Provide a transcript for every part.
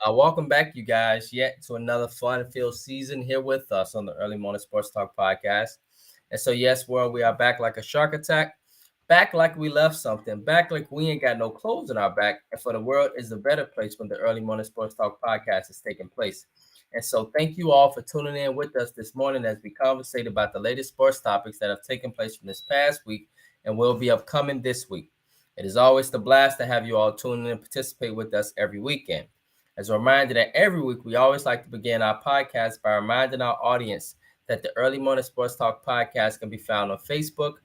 Welcome back, you guys, yet to another fun-filled season here with us on the Early Morning Sports Talk podcast. And so, yes, world, we are back like a shark attack, back like we left something, back like we ain't got no clothes in our back. And for the world is a better place when the Early Morning Sports Talk podcast is taking place. And so, thank you all for tuning in with us this morning as we conversate about the latest sports topics that have taken place from this past week and will be upcoming this week. It is always the blast to have you all tune in and participate with us every weekend. As a reminder that every week we always like to begin our podcast by reminding our audience that the Early Morning Sports Talk podcast can be found on Facebook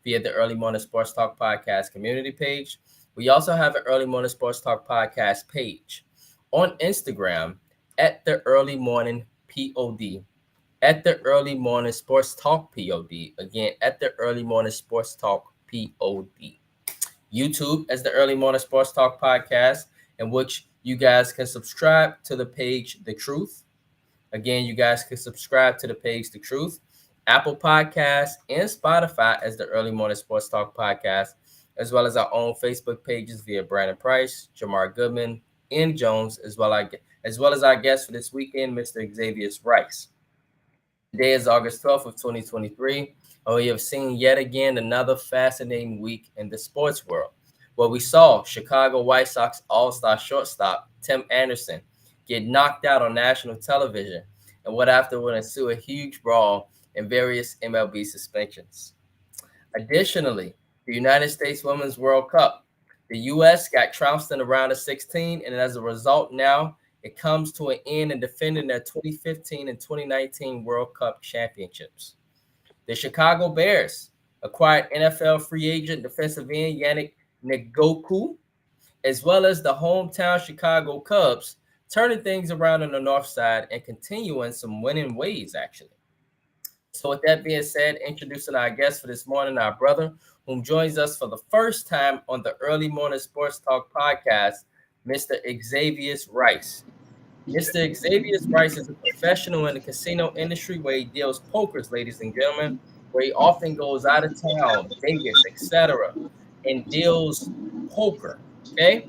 via the Early Morning Sports Talk podcast community page. We also have an Early Morning Sports Talk podcast page on Instagram at the Early Morning POD, at the Early Morning Sports Talk POD, again, at the Early Morning Sports Talk POD. YouTube as the Early Morning Sports Talk podcast, in which you guys can subscribe to the page The Truth. Again, you guys can subscribe to the page The Truth, Apple Podcasts, and Spotify as the Early Morning Sports Talk podcast, as well as our own Facebook pages via Brandon Price, Jamar Goodman, Ian Jones, as well as our guest for this weekend, Mr. Xavier Rice. Today is August 12th of 2023, and we have seen yet again another fascinating week in the sports world, where we saw Chicago White Sox all-star shortstop Tim Anderson get knocked out on national television, and what after would ensue a huge brawl and various MLB suspensions. Additionally, the United States Women's World Cup, the U.S. got trounced in the round of 16, and as a result now, it comes to an end in defending their 2015 and 2019 World Cup championships. The Chicago Bears acquired NFL free agent defensive end Yannick Ngakoue, as well as the hometown Chicago Cubs, turning things around on the north side and continuing some winning ways, actually. So with that being said, introducing our guest for this morning, our brother, whom joins us for the first time on the Early Morning Sports Talk podcast, Mr. Xavier Rice. Mr. Xavier Rice is a professional in the casino industry where he deals pokers, ladies and gentlemen, where he often goes out of town, Vegas, etc., and deals poker. Okay,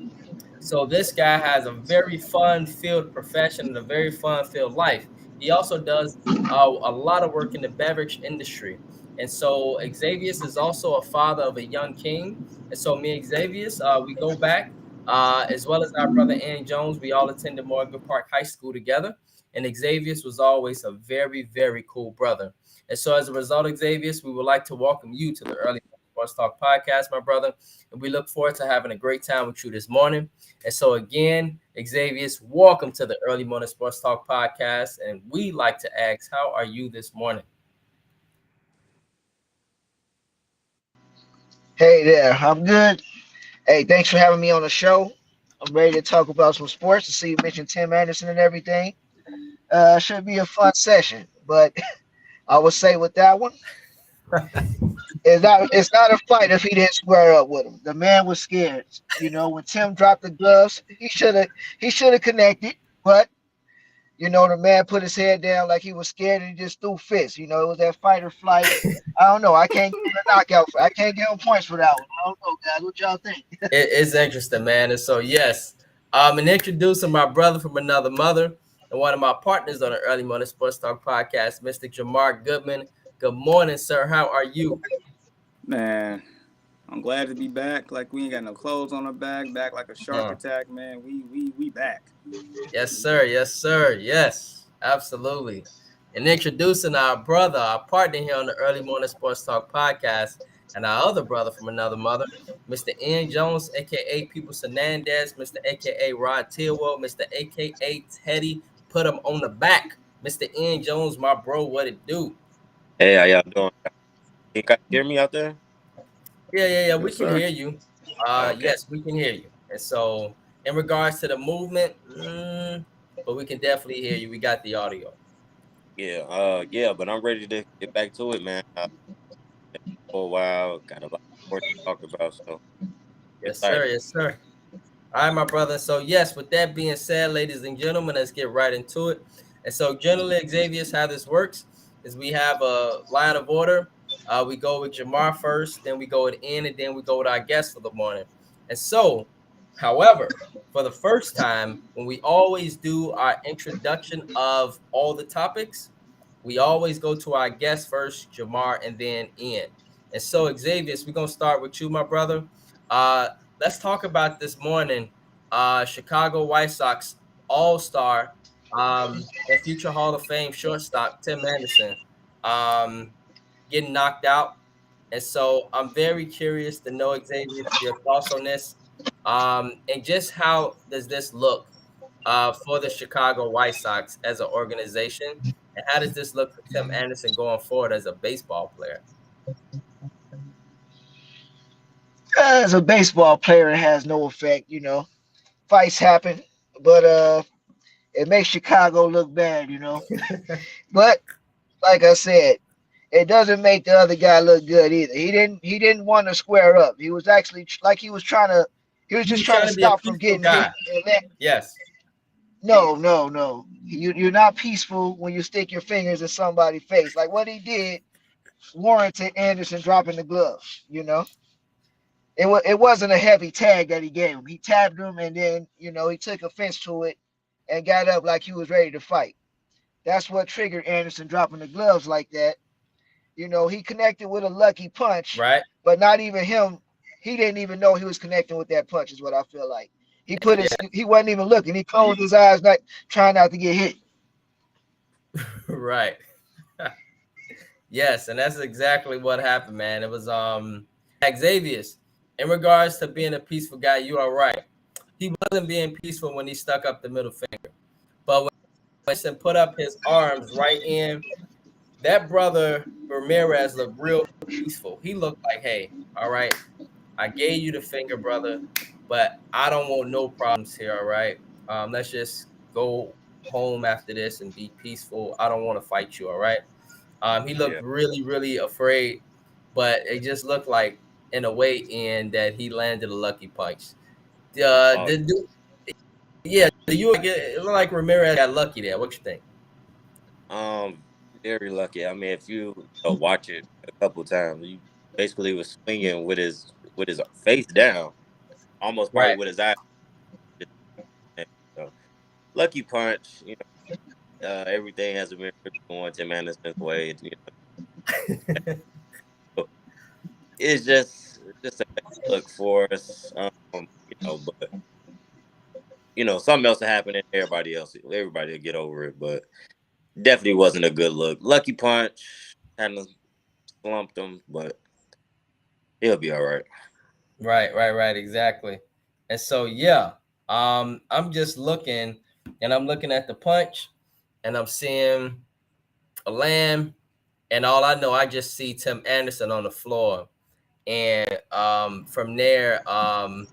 so this guy has a very fun-filled profession and a very fun-filled life. He also does a lot of work in the beverage industry, and so Xavier is also a father of a young king. And so me and Xavier, we go back. As well as our brother Ian Jones, we all attended Morgan Park High School together. And Xavier was always a very, very cool brother. And so as a result, Xavier, we would like to welcome you to the Early Sports Talk podcast, my brother. And we look forward to having a great time with you this morning. And so again, Xavier, welcome to the Early Morning Sports Talk podcast. And we like to ask, how are you this morning? Hey there, I'm good. Hey, thanks for having me on the show. I'm ready to talk about some sports. I see you mentioned Tim Anderson and everything. Should be a fun session, but I would say with that one, it's not a fight if he didn't square up with him. The man was scared. When Tim dropped the gloves, he should have connected, but the man put his head down like he was scared and he just threw fists. It was that fight or flight. I don't know. I can't give him a knockout. I can't give him points for that one. I don't know, guys. What y'all think? It's interesting, man. And so, yes, and introducing my brother from another mother and one of my partners on the Early Morning Sports Talk podcast, Mr. Jamar Goodman. Good morning, sir. How are you? Man, I'm glad to be back. Like we ain't got no clothes on our back like a shark attack, man. We back. Yes, sir. Yes, sir. Yes, absolutely. And introducing our brother, our partner here on the Early Morning Sports Talk podcast, and our other brother from another mother, Mr. Ian Jones, aka Peoples Hernandez, Mr. aka Rod Tillwell, Mr. aka Teddy. Put him on the back, Mr. Ian Jones, my bro. What it do? Hey, how y'all doing? You guys hear me out there? Yeah. We Yes, can sir. hear you. Okay. Yes, we can hear you. And so, in regards to the movement, but we can definitely hear you. We got the audio. Yeah, but I'm ready to get back to it, man. For a while, got a lot more to talk about, so Yes, sir. excited. Yes, sir. All right, my brother. So, yes, with that being said, ladies and gentlemen, let's get right into it. And so, generally, Xavier's how this works is we have a line of order. We go with Jamar first, then we go with Ian, and then we go with our guest for the morning. And so, However, for the first time, when we always do our introduction of all the topics, we always go to our guest first, Jamar, and then Ian. And so, Xavier, we're gonna start with you, my brother. Uh, let's talk about this morning. Chicago White Sox All-Star and future Hall of Fame shortstop Tim Anderson getting knocked out. And so I'm very curious to know, Xavier, your thoughts on this. And just how does this look for the Chicago White Sox as an organization? And how does this look for Tim Anderson going forward as a baseball player? As a baseball player, it has no effect. Fights happen, but it makes Chicago look bad. But like I said, it doesn't make the other guy look good either. He didn't want to square up. He was actually like he was trying to. He was He just was trying trying to to be a stop from peaceful getting hit. guy. And that, Yes. no, no, no. You're not peaceful when you stick your fingers in somebody's face. Like what he did warranted Anderson dropping the gloves. It wasn't a heavy tag that he gave him. He tabbed him and then he took offense to it and got up like he was ready to fight. That's what triggered Anderson dropping the gloves like that. He connected with a lucky punch, Right. but not even him. He didn't even know he was connecting with that punch. Is what I feel like. Yeah. He wasn't even looking. He closed his eyes, not trying not to get hit. Right. Yes, and that's exactly what happened, man. It was Xavier's. In regards to being a peaceful guy, you are right. He wasn't being peaceful when he stuck up the middle finger. But when Winston put up his arms right in, that brother Ramirez looked real peaceful. He looked like, hey, all right, I gave you the finger, brother, but I don't want no problems here, all right? Let's just go home after this and be peaceful. I don't want to fight you, all right? He looked Yeah. really, really afraid, but it just looked like in a way in that he landed a lucky punch. Oh, Yeah, it looked like Ramirez got lucky there. What you think? um, very lucky. I mean, if you watch it a couple times, he basically was swinging with his face down, almost probably Right. with his eyes. So lucky punch. Everything has a mirror going to Anderson's way. So it's just a bad look for us. But something else will happen, and everybody will get over it. But definitely wasn't a good look. Lucky punch kind of slumped him, but he'll be all right. Right, exactly. And so yeah, I'm just looking and I'm looking at the punch and I'm seeing a lamb, and all I know, I just see Tim Anderson on the floor. And from there, a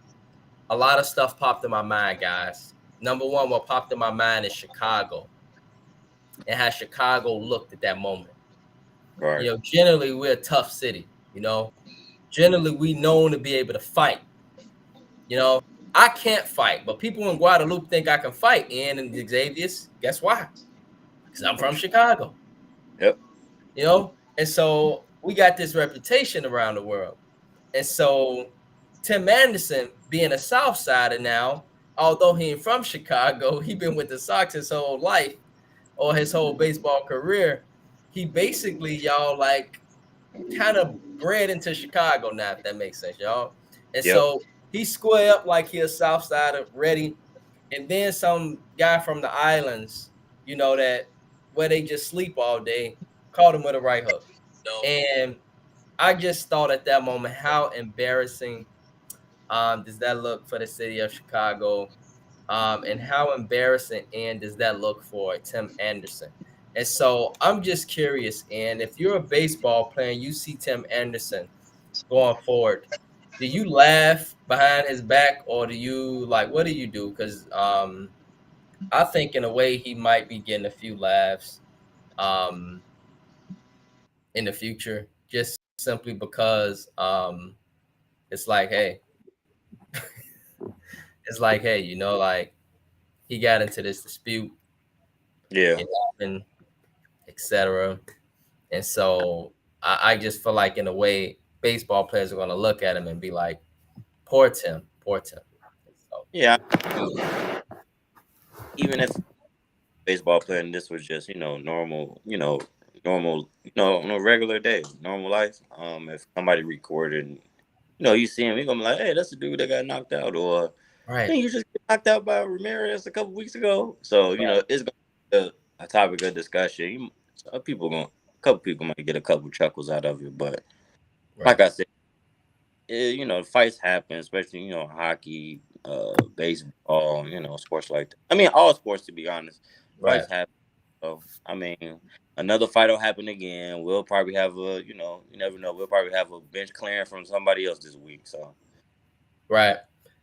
lot of stuff popped in my mind, guys. Number one, what popped in my mind is Chicago and how Chicago looked at that moment. Right. Generally we're a tough city. Generally we known to be able to fight. You know, I can't fight, but people in Guadalupe think I can fight. And Xavier's, guess why? Because I'm from Chicago. Yep. And so we got this reputation around the world. And so Tim Anderson, being a South Sider now, although he ain't from Chicago, he been with the Sox his whole life or his whole baseball career. He basically, y'all, like kind of bred into Chicago now, if that makes sense, y'all. And Yep. so he square up like he a South Sider ready. And then some guy from the islands, that where they just sleep all day, caught him with a right hook. And I just thought at that moment, how embarrassing does that look for the city of Chicago? And how embarrassing and does that look for Tim Anderson? And so I'm just curious, and if you're a baseball player and you see Tim Anderson going forward, do you laugh behind his back or do you like what do you do? Because I think in a way he might be getting a few laughs um, in the future, just simply because it's like, hey, like he got into this dispute, Yeah. it happened, etc. And so I just feel like in a way, baseball players are going to look at him and be like, poor Tim, poor Tim. Yeah, I mean, even if baseball player and this was just normal, normal, on a regular day, normal life. If somebody recorded and you see him, you're gonna be like, hey, that's the dude that got knocked out, or Right. then you just get knocked out by Ramirez a couple weeks ago. So Right. it's gonna be a topic of discussion. Some people a couple people might get a couple chuckles out of it, but like Right. I said, fights happen, especially hockey, baseball, sports like that. I mean, all sports to be honest, Right. fights happen. So I mean, another fight will happen again. We'll probably have you never know. We'll probably have a bench clearing from somebody else this week. So Right.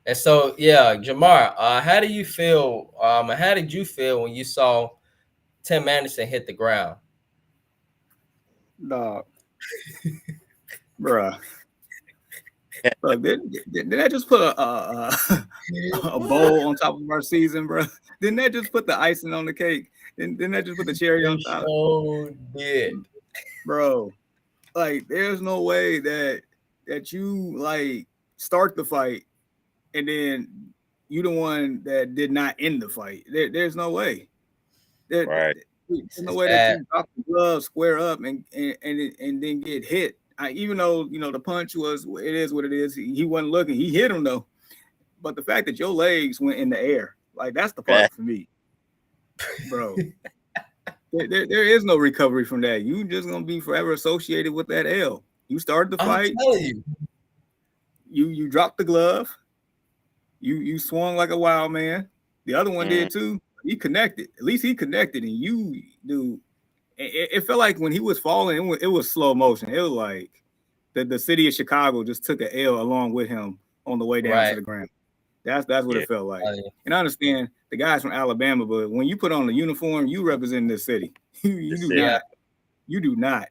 And so, yeah, Jamar, how do you feel? How did you feel when you saw Tim Anderson hit the ground? Dog, bruh. Look, did that just put a bowl on top of our season, bro? Didn't that just put the icing on the cake? Didn't that just put the cherry on It top, sure did. bro? Like, there's no way that you like start the fight and then you the one that did not end the fight. There's no way. right, There's no It's way that bad. you drop the glove, square up, and then get hit. Even though the punch was, it is what it is. He wasn't looking. He hit him though. But the fact that your legs went in the air, like that's the right. part for me, bro. There is no recovery from that. You just gonna be forever associated with that L. You started the I'm fight. telling you. You dropped the glove. You swung like a wild man. The other one Mm, did too. He connected. At least he connected, and you, dude. It felt like when he was falling, it was slow motion. It was like the city of Chicago just took an L along with him on the way down to Right. the ground. That's what yeah, it felt like. Telling you. And I understand the guys from Alabama, but when you put on the uniform, you represent this city. You that's do it. Yeah. not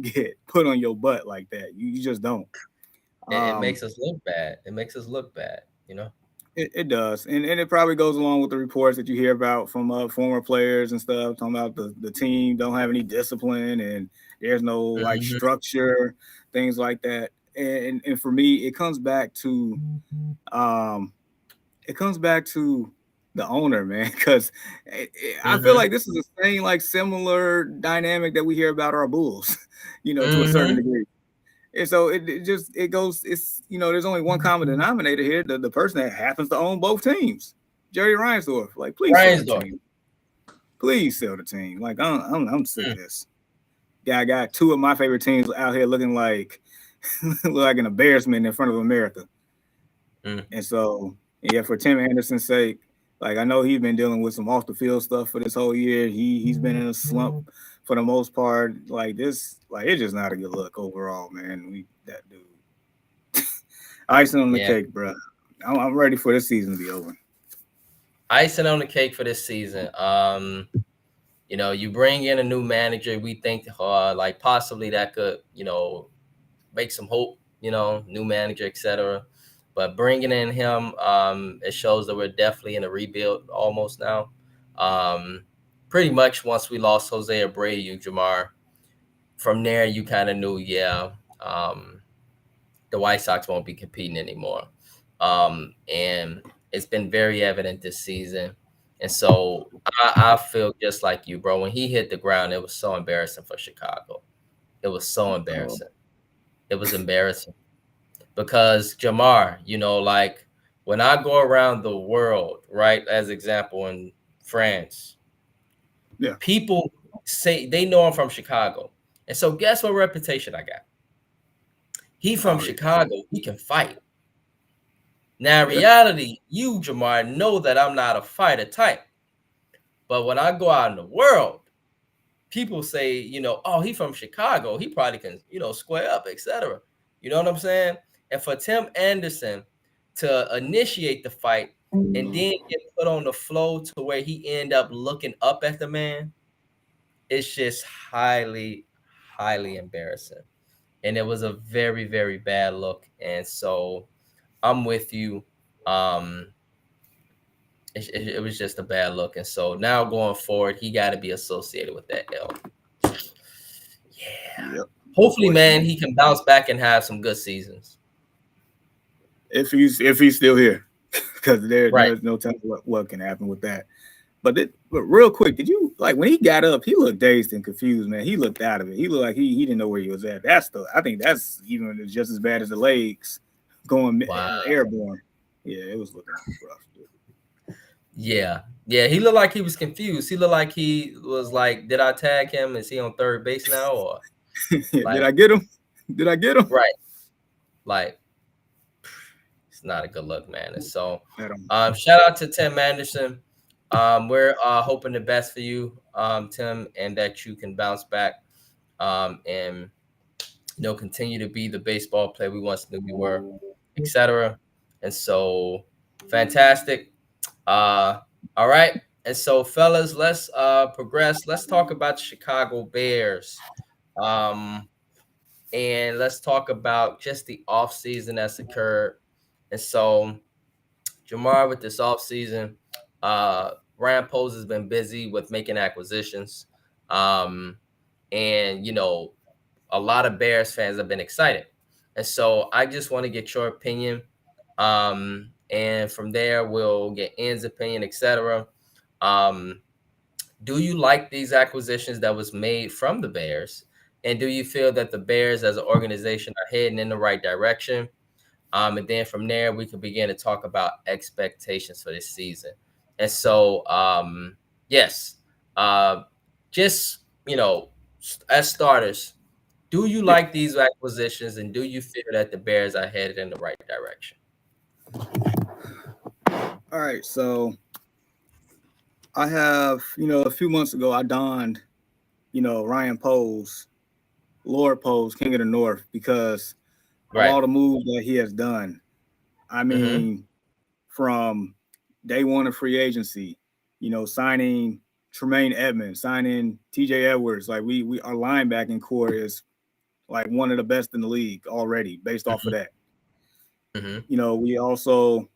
get put on your butt like that. You just don't. It Um, makes us look bad. It makes us look bad, you know? it does, and it probably goes along with the reports that you hear about from former players and stuff, talking about the team don't have any discipline and there's no like Hmm. structure, things like that. And for me, um, it comes back to the owner, man, because I feel Hmm. like this is the same like similar dynamic that we hear about our Bulls, to a certain Hmm. degree. And so it just it goes. It's there's only one common denominator here. The person that happens to own both teams, Jerry Reinsdorf. Like, please sell the Reinsdorf. team. Please sell the team. Like, I'm sick Mm. of this. Yeah, I got two of my favorite teams out here looking like look like an embarrassment in front of America. Mm. And so, yeah, for Tim Anderson's sake, like I know he's been dealing with some off the field stuff for this whole year. He's been in a slump for the most part. Like this, like it's just not a good look overall, man. That dude. Icing on the Yeah. cake, bro. I'm ready for this season to be over. Icing on the cake for this season. You bring in a new manager. We think like possibly that could, make some hope, new manager, etc. But bringing in him, it shows that we're definitely in a rebuild almost now. Um, Pretty much once we lost Jose Abreu, Jamar, from there you kind of knew, yeah, the White Sox won't be competing anymore. And it's been very evident this season. And so I feel just like you, bro. When he hit the ground, it was so embarrassing for Chicago. It was so Oh, embarrassing. It was embarrassing because Jamar, like when I go around the world, right, as example in France, yeah. people say they know I'm from Chicago. And so guess what reputation I got? He from Oh yeah. Chicago. He can fight. Now, in Yeah. reality, you, Jamar, know that I'm not a fighter type. But when I go out in the world, people say, oh, he from Chicago. He probably can, square up, etc. You know what I'm saying? And for Tim Anderson to initiate the fight and then get put on the floor to where he end up looking up at the man, it's just highly, highly embarrassing. And it was a very, very bad look. And so I'm with you. Um, it was just a bad look. And so now going forward, he got to be associated with that L. Yeah. Yep. Hopefully, man, Unfortunately, he can bounce back and have some good seasons. if he's still here, because Right. there's no telling what can happen with that. But real quick, did you like when he got up? He looked dazed and confused, man. He looked out of it. He looked like he didn't know where he was at. I think that's even just as bad as the legs going Wow. airborne. Yeah, it was looking rough. Yeah. Yeah. He looked like he was confused. He looked like he was like, did I tag him? Is he on third base now? Or Did like, I get him? Did I get him? right. Like, it's not a good look, man. And so, shout out to Tim Anderson. We're hoping the best for you, Tim, and that you can bounce back, and continue to be the baseball player we once knew we were, etc. And so, fantastic. All right. And so, fellas, let's progress. Let's talk about the Chicago Bears. And let's talk about just the offseason that's occurred. And so, Jamar, with this offseason, Ryan Poles has been busy with making acquisitions. And, a lot of Bears fans have been excited. And so I just want to get your opinion. And from there, we'll get Ian's opinion, etc. Um, do you like these acquisitions that was made from the Bears? And do you feel that the Bears as an organization are heading in the right direction? And then from there, we can begin to talk about expectations for this season. And so, yes, uh, just, as starters, do you like these acquisitions and do you feel that the Bears are headed in the right direction? All right, so I have, a few months ago, I donned, Ryan Poles, Lord Poles, King of the North, because of Right. all the moves that he has done. I mean, from day one of free agency, signing Tremaine Edmonds, signing TJ Edwards, like we our linebacking core is like one of the best in the league already, based off of that. We also,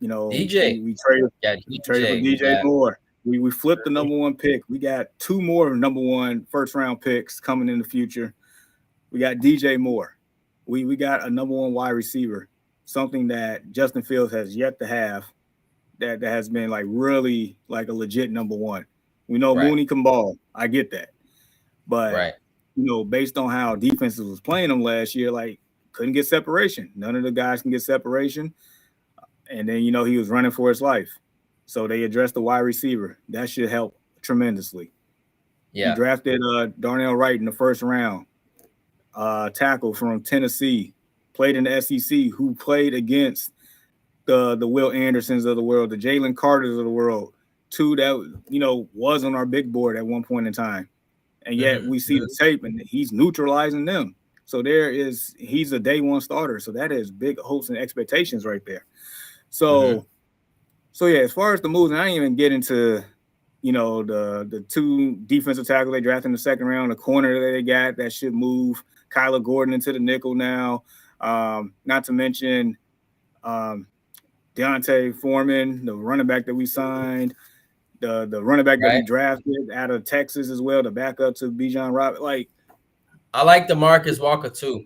DJ. we traded Yeah, for DJ. DJ Moore. We flipped the number one pick. We got 2 more number one first round picks coming in the future. We got DJ Moore. We got a number one wide receiver, something that Justin Fields has yet to have. That has been like really like a legit number one. We know Mooney can ball. I get that, but based on how defenses was playing them last year, like couldn't get separation. None of the guys can get separation, and then he was running for his life. So they addressed the wide receiver. That should help tremendously. Yeah. We drafted Darnell Wright in the first round, tackle from Tennessee, played in the SEC, who played against the Will Andersons of the world, the Jalen Carters of the world, 2 that was on our big board at one point in time, and yet we see the tape and he's neutralizing them. So he's a day one starter. So that is big hopes and expectations right there. So yeah, as far as the moves, I didn't even get into the 2 defensive tackles they drafted in the second round, the corner that they got that should move Kyler Gordon into the nickel now. Not to mention Deontay Foreman, the running back that we signed, the running back that we drafted out of Texas as well, the backup to Bijan Robert. Like, I like the Marcus Walker too.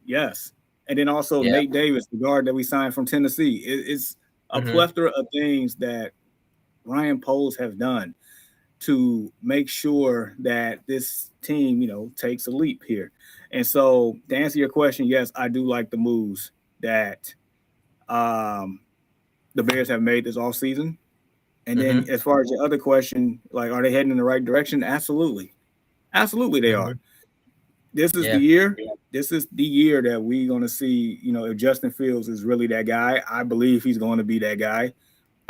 Yes. And then also Nate Davis, the guard that we signed from Tennessee. It's a plethora of things that Ryan Poles have done to make sure that this team, takes a leap here. And so to answer your question, yes, I do like the moves that the Bears have made this offseason. And then as far as the other question, like, are they heading in the right direction? Absolutely. Absolutely they are. This is the year. This is the year that we're going to see, if Justin Fields is really that guy. I believe he's going to be that guy.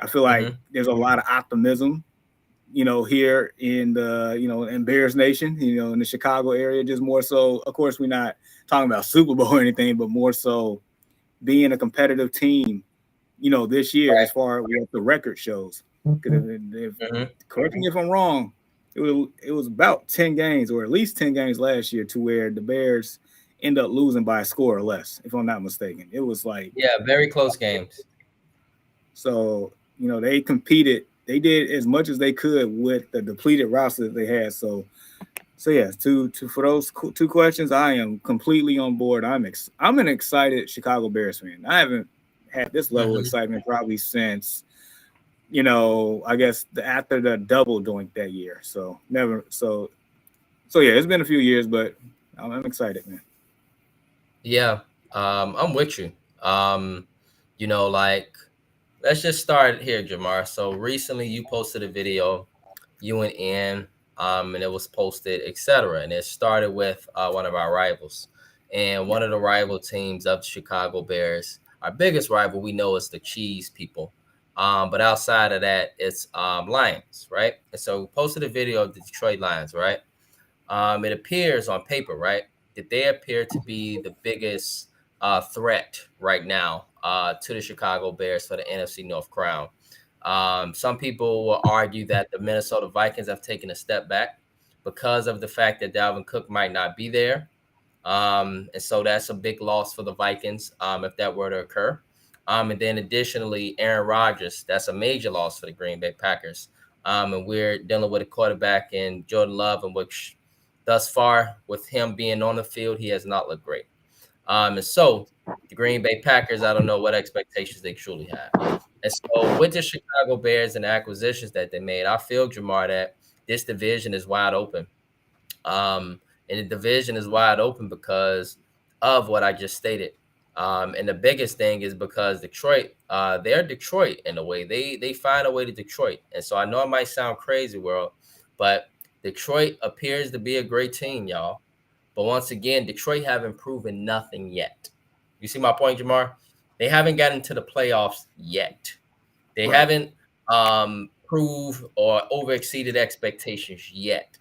I feel like there's a lot of optimism, here in the, in Bears Nation, in the Chicago area, just more so. Of course, we're not talking about Super Bowl or anything, but more so being a competitive team, this year as far as what the record shows. Correct me if I'm wrong, it was about 10 games or at least 10 games last year to where the Bears end up losing by a score or less, if I'm not mistaken. It was like very close games. So, they competed. They did as much as they could with the depleted roster that they had. So yeah, for those 2 questions, I am completely on board. I'm an excited Chicago Bears fan. I haven't had this level of excitement probably since, I guess after the double doink that year. So never. So yeah, it's been a few years, but I'm excited, man. Yeah, I'm with you. Like, let's just start here, Jamar. So recently you posted a video, you and Ian, and it was posted, etc. And it started with one of our rivals. And one of the rival teams of the Chicago Bears, our biggest rival, we know is the Cheese people. But outside of that, it's Lions, right? And so we posted a video of the Detroit Lions, right? It appears on paper, right, that they appear to be the biggest threat right now to the Chicago Bears for the NFC North crown. Some people will argue that the Minnesota Vikings have taken a step back because of the fact that Dalvin Cook might not be there. And so that's a big loss for the Vikings if that were to occur. And then additionally, Aaron Rodgers, that's a major loss for the Green Bay Packers. And we're dealing with a quarterback in Jordan Love, in which thus far, with him being on the field, he has not looked great. And so the Green Bay Packers, I don't know what expectations they truly have. And so with the Chicago Bears and the acquisitions that they made, I feel, Jamar, that this division is wide open. And the division is wide open because of what I just stated. And the biggest thing is because Detroit, they're Detroit in a way. They find a way to Detroit. And so I know it might sound crazy, world, but Detroit appears to be a great team, y'all. But once again, Detroit haven't proven nothing yet. You see my point, Jamar? They haven't gotten to the playoffs yet. They Right. haven't proved or over exceeded expectations yet.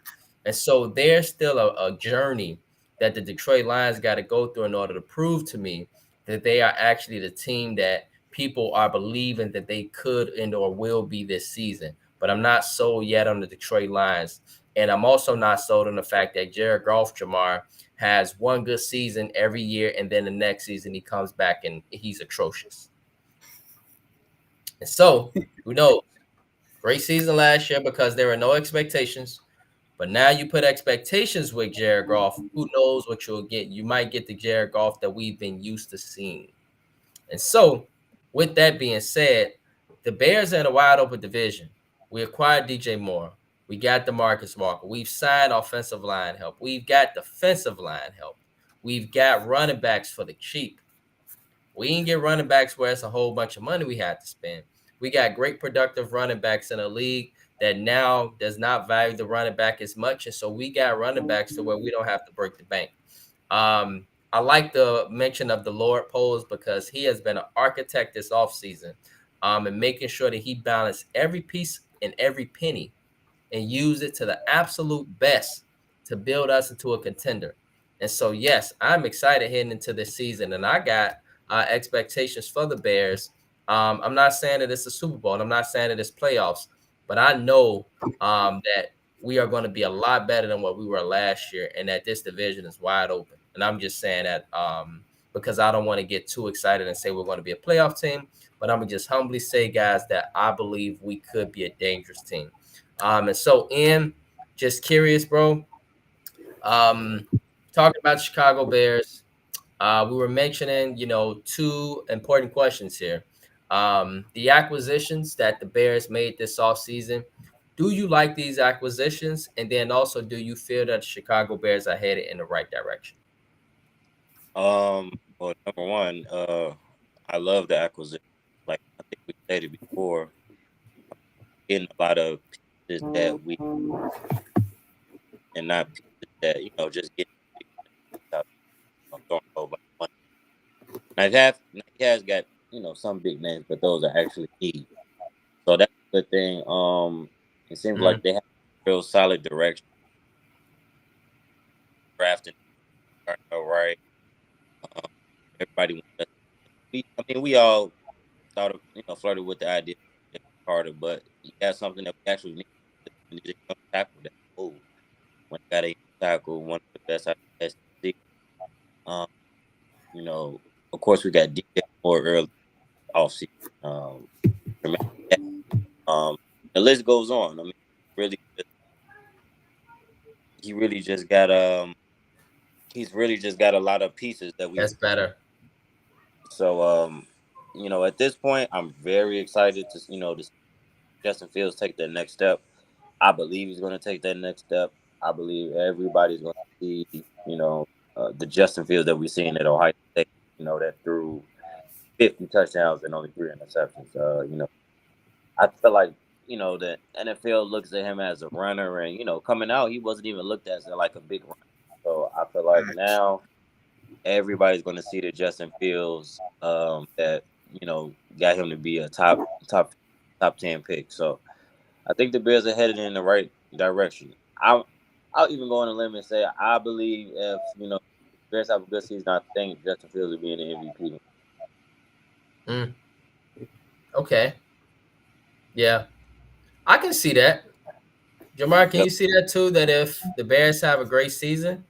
And so there's still a journey that the Detroit Lions got to go through in order to prove to me that they are actually the team that people are believing that they could and or will be this season. But I'm not sold yet on the Detroit Lions. And I'm also not sold on the fact that Jared Goff, Jamar, has one good season every year, and then the next season he comes back and he's atrocious. And so, who knows? Great season last year because there were no expectations. But now you put expectations with Jared Goff. Who knows what you'll get? You might get the Jared Goff that we've been used to seeing. And so, with that being said, the Bears are in a wide open division. We acquired DJ Moore. We got DeMarcus Walker. We've signed offensive line help. We've got defensive line help. We've got running backs for the cheap. We didn't get running backs where it's a whole bunch of money we had to spend. We got great productive running backs in a league that now does not value the running back as much. And so we got running backs to where we don't have to break the bank. I like the mention of the Lord Pose because he has been an architect this offseason and making sure that he balanced every piece and every penny and use it to the absolute best to build us into a contender. And so, yes, I'm excited heading into this season, and I got expectations for the Bears. I'm not saying that it's a Super Bowl, and I'm not saying that it's playoffs, but I know that we are going to be a lot better than what we were last year, and that this division is wide open. And I'm just saying that because I don't want to get too excited and say we're going to be a playoff team, but I'm going to just humbly say, guys, that I believe we could be a dangerous team. And so, Ian, just curious, bro. Talking about Chicago Bears, we were mentioning, two important questions here. The acquisitions that the Bears made this offseason. Do you like these acquisitions? And then also, do you feel that the Chicago Bears are headed in the right direction? Well, number one, I love the acquisition. Like I think we stated before, getting a lot of pieces that we and not pieces that just getting out, throwing a whole bunch of money. Now he has got some big names, but those are actually key. So that's a good thing. It seems like they have a real solid direction drafting. Right. Um, everybody wants we all thought of flirted with the idea of Carter, but he has something that we actually need. We need a young tackle that move. When you got a young tackle, one of the best out of the SEC. Um, of course we got DJ Moore early offseason. Remember that. The list goes on. I mean, really, he really just got he's really just got a lot of pieces that we. That's better. So at this point, I'm very excited to to see Justin Fields take that next step. I believe he's going to take that next step. I believe everybody's going to see the Justin Fields that we've seen at Ohio State. That threw 50 touchdowns and only 3 interceptions. I feel like the NFL looks at him as a runner, and coming out he wasn't even looked at as like a big runner. So I feel like now everybody's going to see the Justin Fields that got him to be a top 10 pick. So I think the Bears are headed in the right direction. I'll even go on a limb and say I believe if Bears have a good season, I think Justin Fields will be in the MVP. Mm, okay. Yeah. I can see that. Jamar, can Yep. you see that too? That if the Bears have a great season,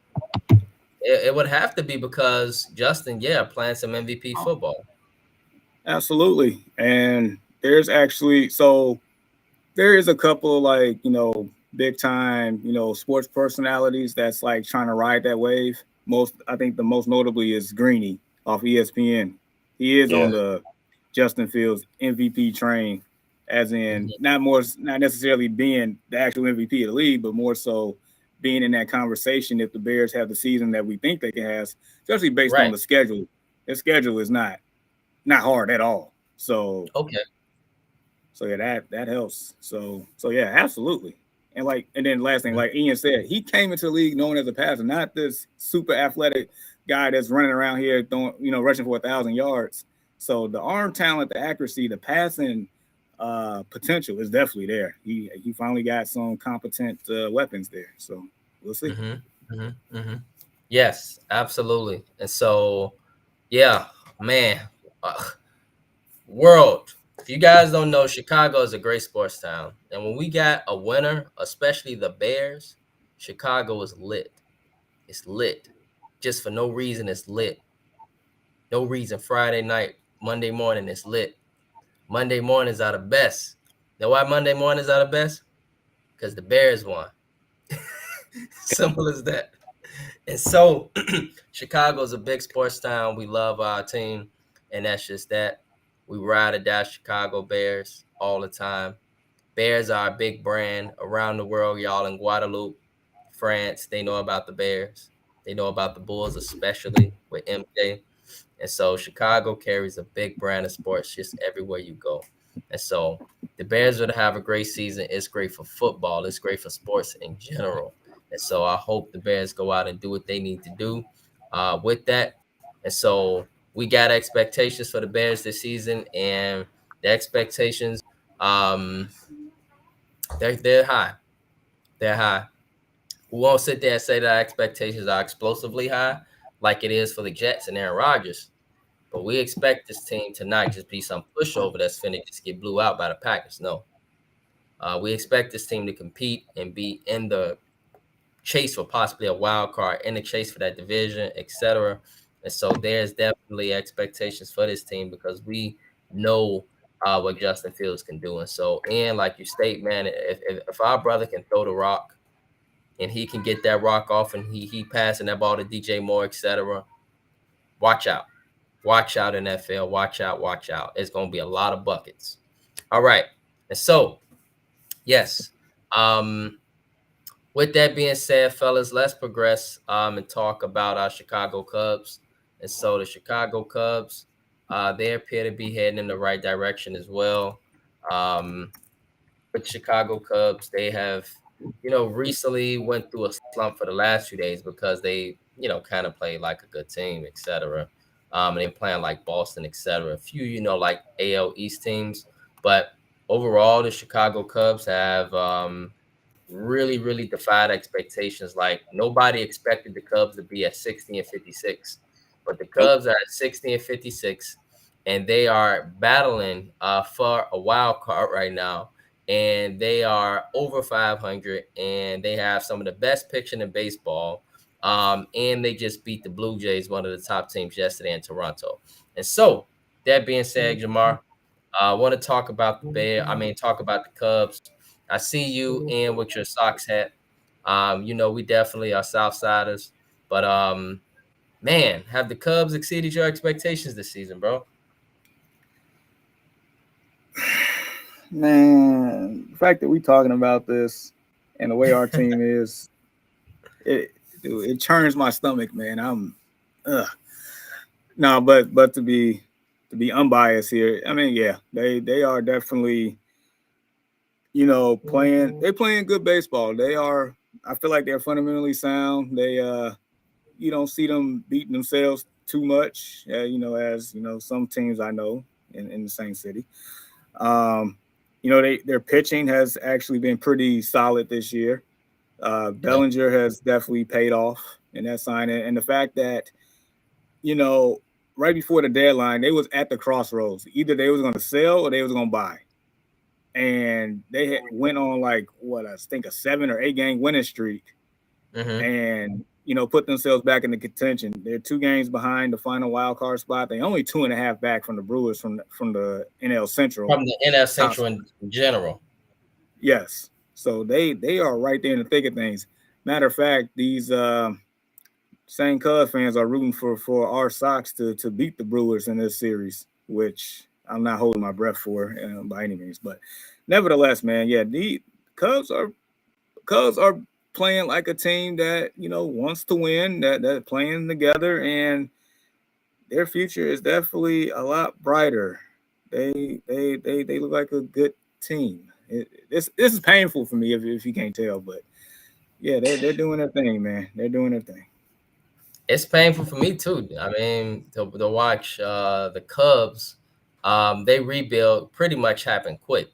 it would have to be because Justin, playing some MVP football. Absolutely. And there's actually there is a couple like, big time, sports personalities that's like trying to ride that wave. I think the most notably is Greeny off ESPN. He is on Yeah. the Justin Fields MVP train, as in Mhm. not necessarily being the actual MVP of the league, but more so being in that conversation if the Bears have the season that we think they can have, especially based on Right. the schedule. Their schedule is not hard at all. Okay. So yeah, that helps. So yeah, absolutely. And then last thing, Mhm. like Ian said, he came into the league known as a passer, not this super athletic guy that's running around here throwing, rushing for 1,000 yards. So the arm talent, the accuracy, the passing potential is definitely there. He finally got some competent weapons there. So we'll see. Mm-hmm. Mm-hmm. Mm-hmm. Yes, absolutely. And so, yeah, man, uh, world. If you guys don't know, Chicago is a great sports town, and when we got a winner, especially the Bears, Chicago is lit. It's lit, just for no reason. It's lit. No reason. Friday night, Monday morning, it's lit. Monday mornings are the best. Know why Monday mornings are the best? Because the Bears won. Simple as that. And so Chicago's a big sports town. We love our team, and that's just that. We ride or die Chicago Bears all the time. Bears are a big brand around the world. Y'all in Guadeloupe, France, they know about the Bears. They know about the Bulls, especially with MJ. And so Chicago carries a big brand of sports just everywhere you go. And so the Bears would have a great season. It's great for football. It's great for sports in general. And so I hope the Bears go out and do what they need to do with that. And so we got expectations for the Bears this season, and the expectations um, they're high. They're high. We won't sit there and say that our expectations are explosively high, like it is for the Jets and Aaron Rodgers. But we expect this team to not just be some pushover that's finna just get blew out by the Packers. No. We expect this team to compete and be in the chase for possibly a wild card, in the chase for that division, etc. And so there's definitely expectations for this team because we know what Justin Fields can do. And so, and like you state, man, if our brother can throw the rock and he can get that rock off and he passing that ball to DJ Moore, etc., watch out. Watch out in that field. Watch out. Watch out. It's going to be a lot of buckets. All right. And so, yes. With that being said, fellas, let's progress and talk about our Chicago Cubs. And so the Chicago Cubs, they appear to be heading in the right direction as well. Um, with Chicago Cubs, they have, recently went through a slump for the last few days because they, kind of played like a good team, etc. And they playing like Boston, etc. A few, like AL East teams, but overall, the Chicago Cubs have really, really defied expectations. Like nobody expected the Cubs to be at 60 and 56, but the Nope. Cubs are at 60 and 56, and they are battling for a wild card right now. And they are over 500, and they have some of the best pitching in baseball. And they just beat the Blue Jays, one of the top teams, yesterday in Toronto. And so, that being said, Jamar, I want to talk about the talk about the Cubs. I see you in with your Sox hat. We definitely are Southsiders, but man, have the Cubs exceeded your expectations this season, bro? Man, the fact that we talking about this and the way our team is, it dude, it churns my stomach, man. Ugh. No, but to be unbiased here, I mean, yeah, they are definitely, playing good baseball. They are. I feel like they're fundamentally sound. You don't see them beating themselves too much, as some teams I know in the same city. Um, their pitching has actually been pretty solid this year. Yeah. Bellinger has definitely paid off in that sign, and the fact that you know right before the deadline they was at the crossroads. Either they was going to sell or they was going to buy, and they went on like what I think a 7 or 8 game winning streak, Mm-hmm. and put themselves back in the contention. They're 2 games behind the final wild card spot. They only 2.5 back from the Brewers from the NL Central From the NL top. Central in general. Yes, so they are right there in the thick of things. Matter of fact, these same Cubs fans are rooting for our Sox to beat the Brewers in this series, which I'm not holding my breath for by any means. But nevertheless, man, yeah, the Cubs are Cubs are playing like a team that wants to win, that playing together, and their future is definitely a lot brighter. They look like a good team. This is painful for me if you can't tell, but yeah, they're doing their thing, man. They're doing their thing. It's painful for me too. I mean, to watch the Cubs, they rebuild pretty much happened quick.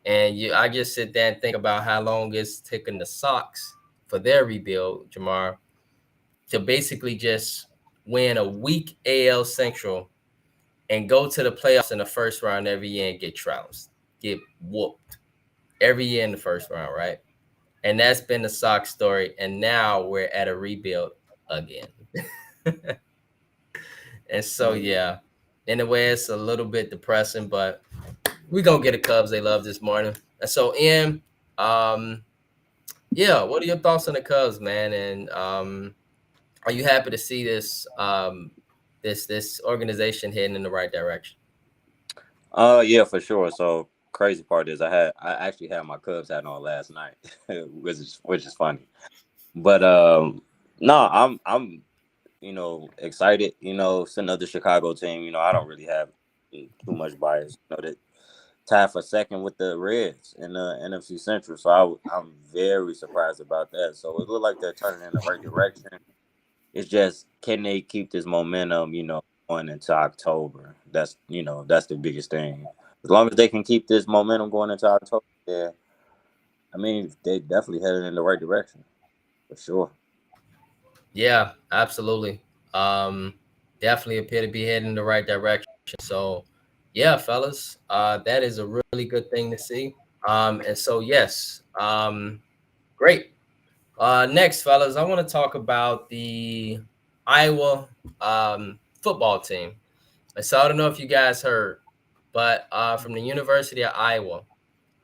And I just sit there and think about how long it's taken the Sox for their rebuild, Jamar, to basically just win a weak AL Central and go to the playoffs in the first round every year and get trounced, get whooped every year in the first round, right? And that's been the Sox story. And now we're at a rebuild again. And so, yeah, in a way, it's a little bit depressing, but we're going to get the Cubs they love this morning. And so, Ian, um, yeah, what are your thoughts on the Cubs, man? And are you happy to see this organization heading in the right direction? Yeah, for sure. So crazy part is I actually had my Cubs hat on last night, which is funny. But no, I'm excited. It's another Chicago team. I don't really have too much bias. That tied for second with the Reds in the NFC Central. So I'm very surprised about that. So it looked like they're turning in the right direction. It's just, can they keep this momentum, going into October? That's the biggest thing. As long as they can keep this momentum going into October, yeah, I mean, they definitely headed in the right direction for sure. Yeah, absolutely. Um, Definitely appear to be heading in the right direction. So, yeah, fellas, that is a really good thing to see. And so, yes, great. Next, fellas, I want to talk about the Iowa football team. So I don't know if you guys heard, but from the University of Iowa,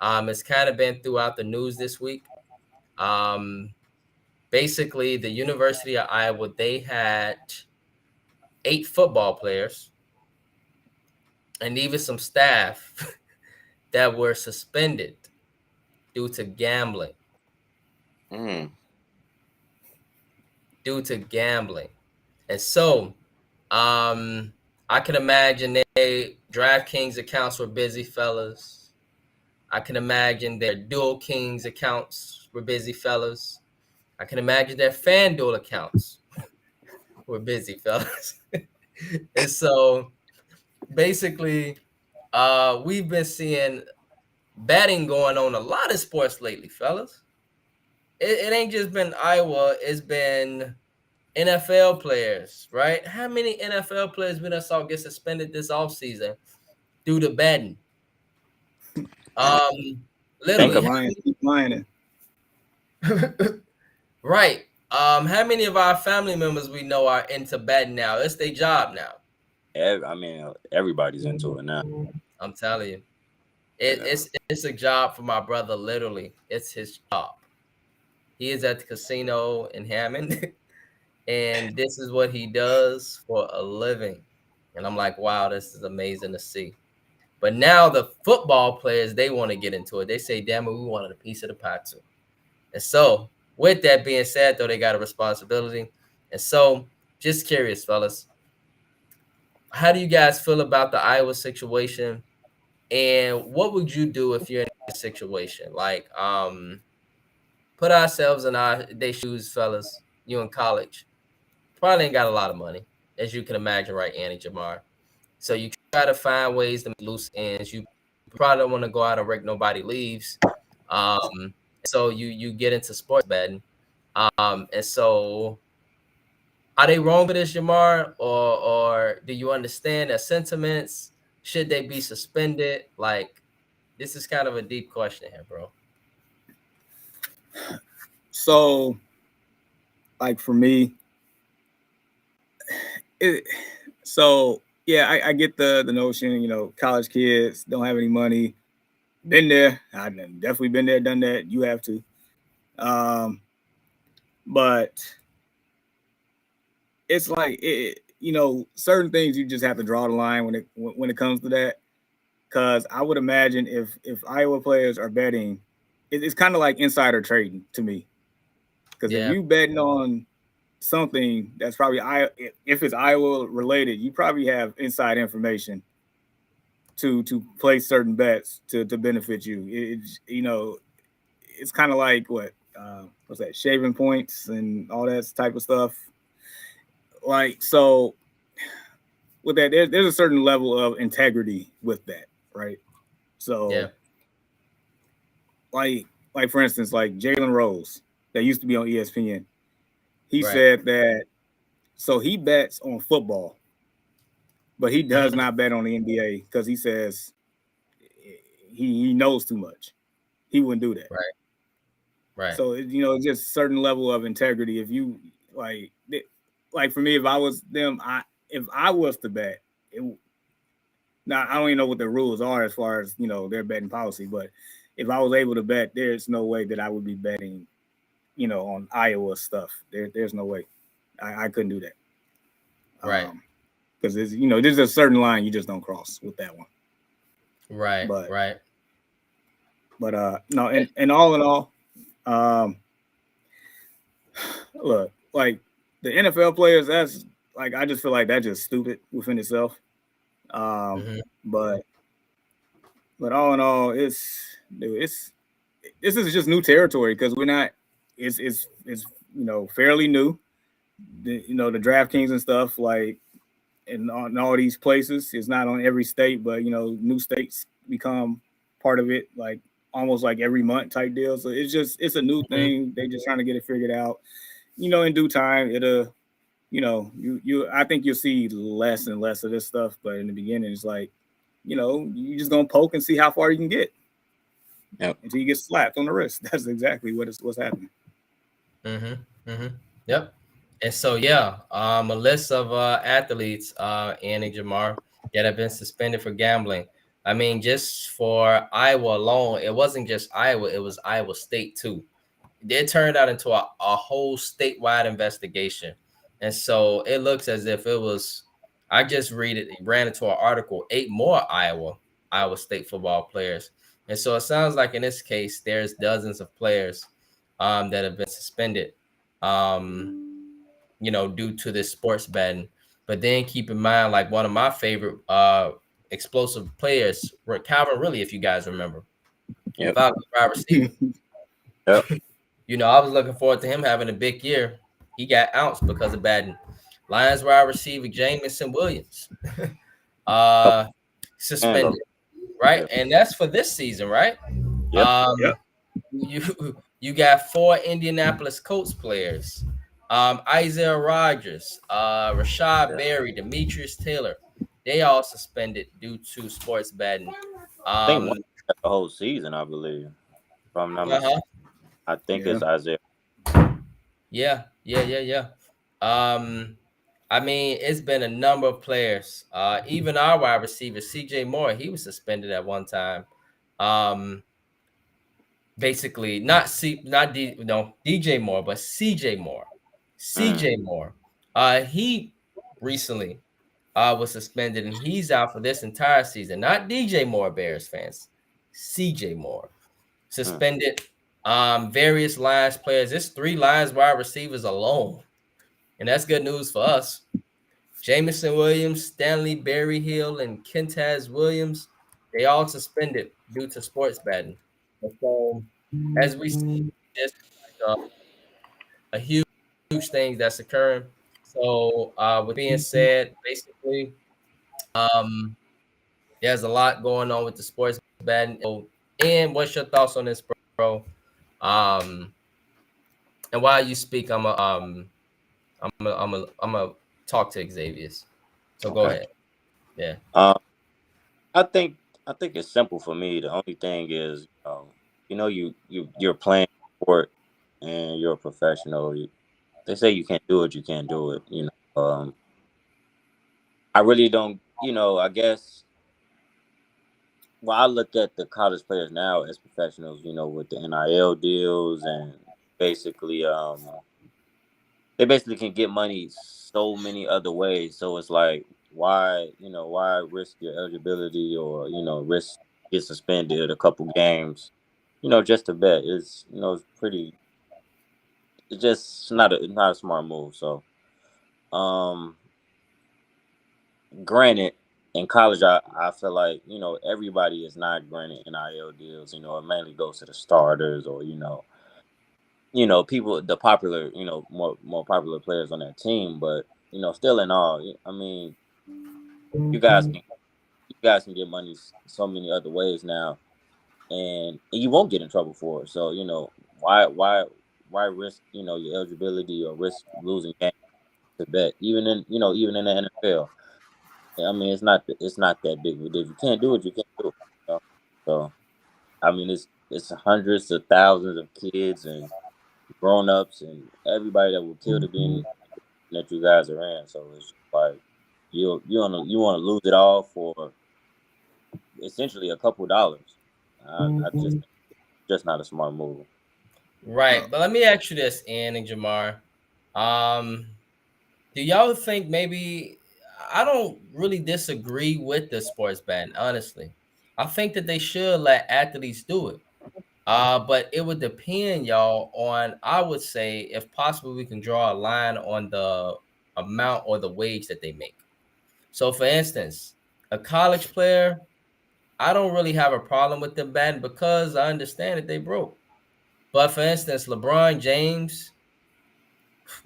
it's kind of been throughout the news this week. Um, Basically, the University of Iowa, they had 8 football players and even some staff that were suspended due to gambling. Mm. Due to gambling, and so I can imagine they DraftKings accounts were busy, fellas. I can imagine their Dual Kings accounts were busy, fellas. I can imagine their FanDuel accounts were busy, fellas. And so basically, we've been seeing betting going on a lot of sports lately, fellas. It ain't just been Iowa, it's been NFL players, right? How many NFL players we done saw get suspended this offseason due to betting? Think Literally, of Keep lying. right. How many of our family members we know are into betting now? It's their job now. I mean, everybody's into it now. I'm telling you, And it's a job for my brother. Literally, it's his job. He is at the casino in Hammond, and this is what he does for a living. And I'm like, wow, this is amazing to see. But now the football players, they want to get into it. They say, damn it, we wanted a piece of the pie too. And so, with that being said, though, they got a responsibility. And so, just curious, fellas, how do you guys feel about the Iowa situation? And what would you do if you're in a situation? Like, put ourselves in their shoes, fellas. You in college, probably ain't got a lot of money, as you can imagine, right, Annie Jamar? So you try to find ways to make loose ends. You probably don't want to go out and rake nobody leaves. So you get into sports betting. And so are they wrong for this, Jamar? Or do you understand their sentiments? Should they be suspended? Like, this is kind of a deep question here, bro. So, like for me, I get the notion. College kids don't have any money. Been there. I've definitely been there, done that. You have to. But it's like certain things you just have to draw the line when it comes to that. Because I would imagine if Iowa players are betting, it's kind of like insider trading to me. Because if you betting on something that's probably if it's Iowa related, you probably have inside information to place certain bets to benefit you. It's kind of like what's that, shaving points and all that type of stuff. Like, so with that, there's a certain level of integrity with that, right? So like for instance, like Jalen Rose that used to be on ESPN, he said that, so he bets on football, but he does not bet on the NBA because he says he knows too much. He wouldn't do that. Right. So just certain level of integrity. If you like for me, if I was them, if I was to bet, now I don't even know what the rules are as far as their betting policy, but if I was able to bet, there's no way that I would be betting, on Iowa stuff. There's no way. I couldn't do that. Right. Because there's a certain line you just don't cross with that one. Right. But no, and all in all, look, like the NFL players, that's like, I just feel like that's just stupid within itself. But all in all, this is just new territory because we're not. It's fairly new. The DraftKings and stuff, like in all these places, it's not on every state, but new states become part of it, like almost like every month type deal. So it's a new thing. They just trying to get it figured out. In due time, it'll. I think you'll see less and less of this stuff, but in the beginning, it's like, you just gonna poke and see how far you can get. Yep. Until you get slapped on the wrist. That's exactly what's happening. Yep. And so a list of athletes, Annie Jamar, that have been suspended for gambling. I mean, just for Iowa alone, it wasn't just Iowa; it was Iowa State too. It turned out into a whole statewide investigation. And so it looks as if it was, I just ran into an article, 8 more Iowa State football players. And so it sounds like in this case, there's dozens of players that have been suspended, due to this sports betting. But then keep in mind, like one of my favorite explosive players, Calvin Ridley, if you guys remember. Yep. Falcons wide receiver. Yep. I was looking forward to him having a big year. He got ounced because of batting. Lions wide receiver Jamison Williams suspended, right? And that's for this season, right? Yep. You got 4 Indianapolis Colts players. Isaiah Rodgers, Rashad Berry, Demetrius Taylor. They all suspended due to sports betting. I think one the whole season, I believe. If I'm not mistaken. I think it's Isaiah. Yeah. I mean, it's been a number of players. Even our wide receiver, CJ Moore, he was suspended at one time. Basically, DJ Moore, but CJ Moore. CJ Moore. He recently was suspended, and he's out for this entire season. Not DJ Moore, Bears fans. CJ Moore suspended. Various Lions players. It's 3 Lions wide receivers alone, and that's good news for us. Jamison Williams, Stanley Berryhill, and Kentaz Williams, they all suspended due to sports betting. And so, as we see, this is like a huge thing that's occurring. So, with being said, basically, um, there's a lot going on with the sports betting. And what's your thoughts on this, bro? Um, and while you speak, I'm a talk to Xavier's. So go Okay. ahead. Yeah. I think it's simple for me. The only thing is, you're playing sport and you're a professional. They say you can't do it, you can't do it. I really don't. I guess. Well, I look at the college players now as professionals. With the NIL deals and basically, they basically can get money so many other ways. So it's like, why risk your eligibility or risk get suspended a couple games, just to bet is it's pretty. It's just not a smart move. So, um, granted, in college, I feel like everybody is not granted NIL deals. It mainly goes to the starters or people, the popular, more popular players on that team. But still in all, I mean, you guys can get money so many other ways now, and you won't get in trouble for it. So why risk your eligibility or risk losing games to bet, even in the NFL. I mean, it's not that big of a deal. If you can't do it, you can't do it. So I mean, it's hundreds of thousands of kids and grown-ups and everybody that would kill to be in that you guys are in. So it's like you want to lose it all for essentially a couple dollars. I just not a smart move. Right. But let me ask you this, Ian and Jamar. Um, do y'all think maybe I don't really disagree with the sports ban, honestly. I think that they should let athletes do it. But it would depend, y'all, on I would say if possible, we can draw a line on the amount or the wage that they make. So for instance, a college player, I don't really have a problem with them batting because I understand that they broke. But for instance, LeBron James,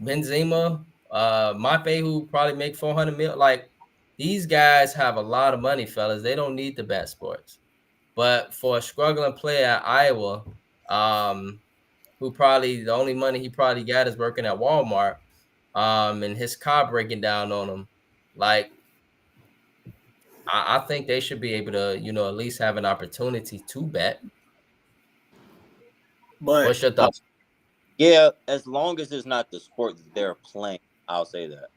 Benzema, Mape, who probably make 400 mil, like these guys have a lot of money, fellas. They don't need the bat sports. But for a struggling player at Iowa, um, who probably the only money he probably got is working at Walmart, and his car breaking down on him, like I think they should be able to, at least have an opportunity to bet. But What's your thoughts? Yeah, as long as it's not the sport that they're playing, I'll say that.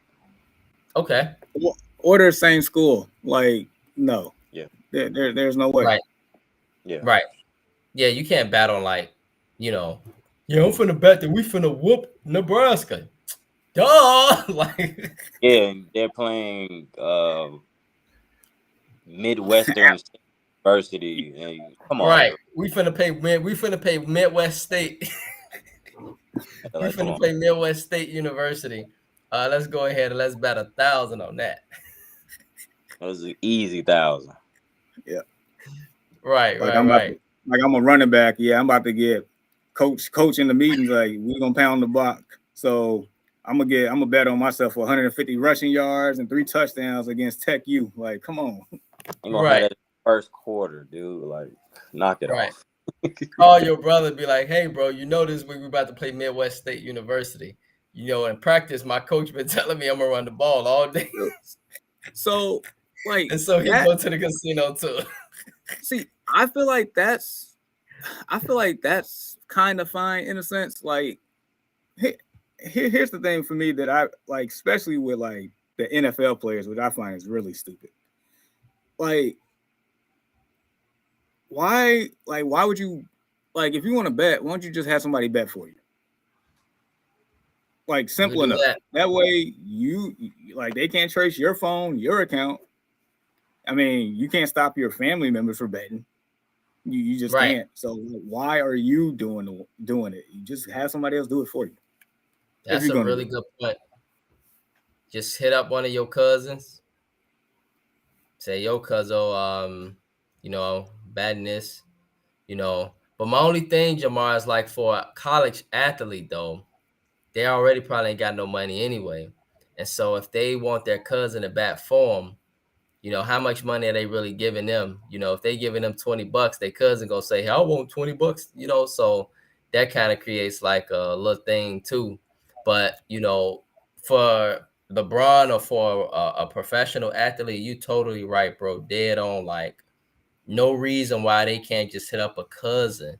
Okay. or the same school, like no, Yeah, there's no way. Right. yeah, Right. Yeah, you can't bet on like, yeah, I'm finna bet that we finna whoop Nebraska. Duh. Like yeah. And they're playing Midwestern University, and come on, right. bro. We finna pay Midwest State. We Like, come finna on. play Midwest State University. Let's go ahead and let's bet 1,000 on that. It was an easy 1,000. Yeah, Right, like right, right. I'm a running back. Yeah, I'm about to get coach in the meetings. Like we're gonna pound the block. So I'm gonna bet on myself for 150 rushing yards and 3 touchdowns against Tech U. Like, come on. Ain't gonna have Right, that first quarter, dude. Like, knock it right. off. Call your brother, be like, hey, bro, this week we're about to play Midwest State University. In practice, my coach been telling me I'm gonna run the ball all day. So like And so he that. go to the casino too. See, I feel like that's kind of fine in a sense. Like, here's the thing for me that I like, especially with like the NFL players, which I find is really stupid. Like, why would you, like, if you want to bet, why don't you just have somebody bet for you? Like You could simple do enough. that. That way like they can't trace your phone, your account. I mean, you can't stop your family members from betting. You just Right. can't. So why are you doing it? You just have somebody else do it for you if That's you're a gonna really do good point. Just hit up one of your cousins. Say, yo, cuzzo, batting this, But my only thing, Jamar, is like for a college athlete though, they already probably ain't got no money anyway. And so if they want their cousin to bat for them, how much money are they really giving them? If they giving them $20, their cousin gonna say, hey, I want $20, so that kind of creates like a little thing too. But for LeBron or for a professional athlete, you totally right, bro. Dead on. Like, no reason why they can't just hit up a cousin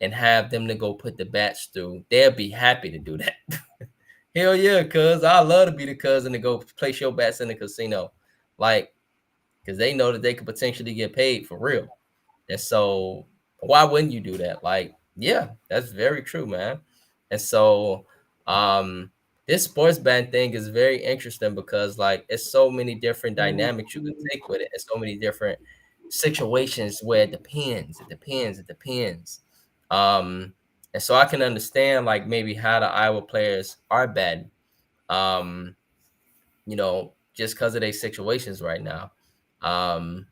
and have them to go put the bats through. They'll be happy to do that. Hell yeah, cuz I love to be the cousin to go place your bats in the casino. Like, because they know that they could potentially get paid for real. And so why wouldn't you do that? Like, yeah, that's very true, man. And so this sports betting thing is very interesting because like it's so many different dynamics you can take with it, and so many different situations where it depends. And so I can understand like maybe how the Iowa players are betting. Um, just because of their situations right now. Um,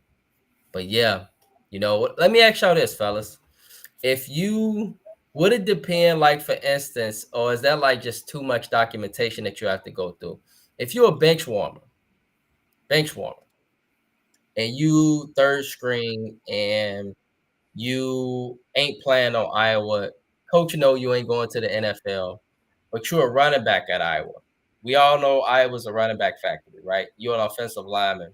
but yeah, let me ask y'all this, fellas. If you would it depend, like for instance, or is that like just too much documentation that you have to go through? If you're a bench warmer, and you third string and you ain't playing on Iowa, coach, you ain't going to the NFL, but you're a running back at Iowa. We all know Iowa's a running back factory, right? You're an offensive lineman.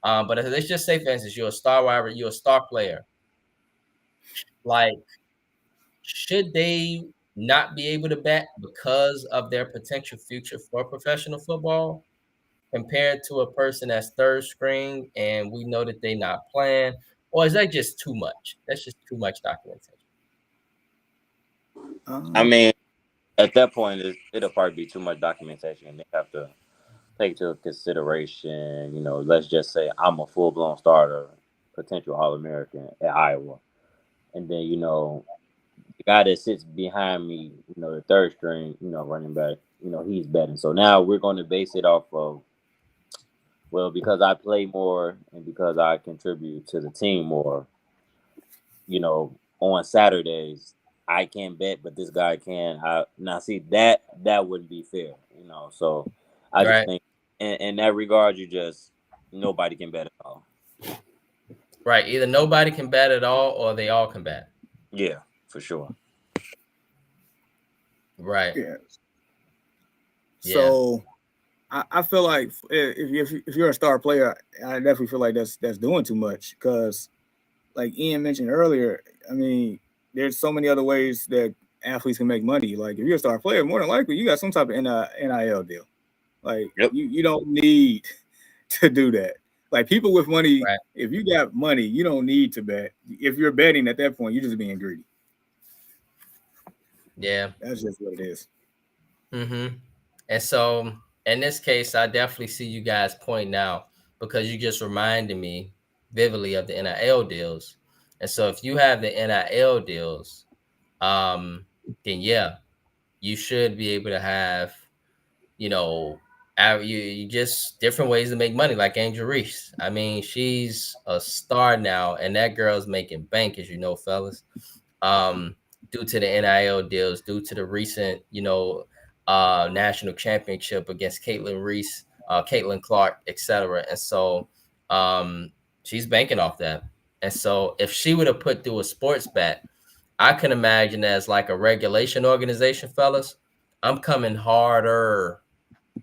But let's just say, for instance, you're a star player. Like, should they not be able to bet because of their potential future for professional football compared to a person that's third string and we know that they not playing? Or is that just too much? That's just too much documentation. I it. mean, at that point, it'll probably be too much documentation, and they have to take into consideration. Let's just say I'm a full blown starter, potential All American at Iowa, and then the guy that sits behind me, the third string, running back, he's betting. So now we're going to base it off of, well, because I play more and because I contribute to the team more, on Saturdays, I can bet, but this guy can. Now see that wouldn't be fair, So I just Right. think in that regard, nobody can bet at all. Right. Either nobody can bat at all or they all can bat. Yeah, for sure. Right. Yeah. Yeah. So I feel like if you're a star player, I definitely feel like that's doing too much because, like Ian mentioned earlier, I mean, there's so many other ways that athletes can make money. Like if you're a star player, more than likely you got some type of NIL deal. Like Yep. you don't need to do that. Like people with money, Right. if you got money, you don't need to bet. If you're betting at that point, you're just being greedy. Yeah. That's just what it is. Mm-hmm. And so in this case, I definitely see you guys pointing out because you just reminded me vividly of the NIL deals. And so if you have the NIL deals, then yeah, you should be able to have, you know, you just different ways to make money, like Angel Reese. I mean, she's a star now, and that girl's making bank, as you know, fellas. Um, Due to the NIL deals, due to the recent, national championship against Caitlin Reese, Caitlin Clark, etc. And so, she's banking off that. And so, if she would have put through a sports bet, I can imagine as like a regulation organization, fellas, I'm coming harder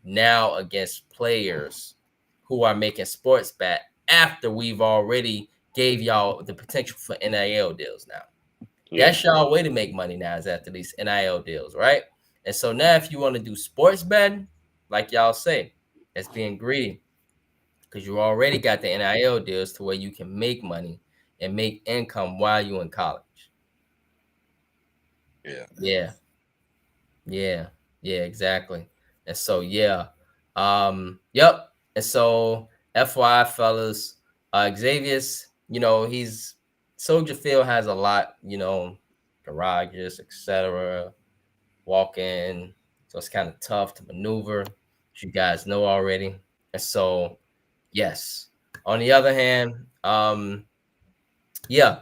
now against players who are making sports bet after we've already gave y'all the potential for NIL deals now. Yeah. That's y'all way to make money now is after these NIL deals, right? And so now if you want to do sports betting, like y'all say, that's being greedy because you already got the NIL deals to where you can make money and make income while you're in college. Yeah. Yeah. Yeah. Yeah, exactly. And so yeah, yep. And so FYI, fellas, Xavier's, he's Soldier Field has a lot, garages, etc. Walk in, so it's kind of tough to maneuver, as you guys know already. And so, yes. On the other hand, yeah,